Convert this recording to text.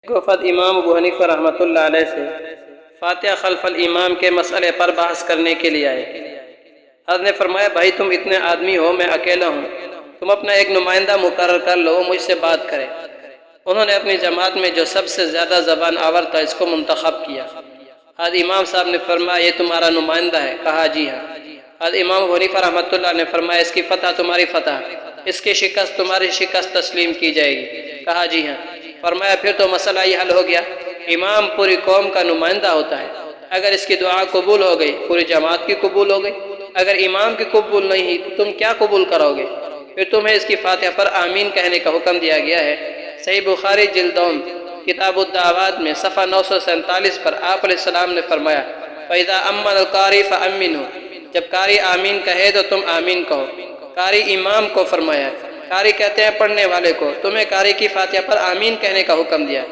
وفد امام ابو حنیفہ رحمۃ اللہ علیہ سے فاتحہ خلف الامام کے مسئلے پر بحث کرنے کے لیے آئے۔ حضرت نے فرمایا بھائی تم اتنے آدمی ہو، میں اکیلا ہوں، تم اپنا ایک نمائندہ مقرر کر لو، مجھ سے بات کرے۔ انہوں نے اپنی جماعت میں جو سب سے زیادہ زبان آور تھا اس کو منتخب کیا۔ حضرت امام صاحب نے فرمایا یہ تمہارا نمائندہ ہے؟ کہا جی ہاں۔ حضرت امام ابو حنیفہ رحمۃ اللہ نے فرمایا اس کی فتح تمہاری فتح، اس کی شکست تمہاری شکست تسلیم کی جائے گی؟ کہا جی ہاں۔ فرمایا پھر تو مسئلہ یہ حل ہو گیا، امام پوری قوم کا نمائندہ ہوتا ہے، اگر اس کی دعا قبول ہو گئی پوری جماعت کی قبول ہو گئی، اگر امام کی قبول نہیں ہوئی تو تم کیا قبول کرو گے؟ پھر تمہیں اس کی فاتحہ پر آمین کہنے کا حکم دیا گیا ہے۔ صحیح بخاری جلدوم کتاب الدعوات میں صفحہ 947 پر آپ علیہ السلام نے فرمایا فَإِذَا أَمَّنَ الْقَارِئُ فَأَمِّنُوا، جب قاری آمین کہے تو تم آمین کہو۔ قاری امام کو فرمایا، قاری کہتے ہیں پڑھنے والے کو، تمہیں قاری کی فاتحہ پر آمین کہنے کا حکم دیا۔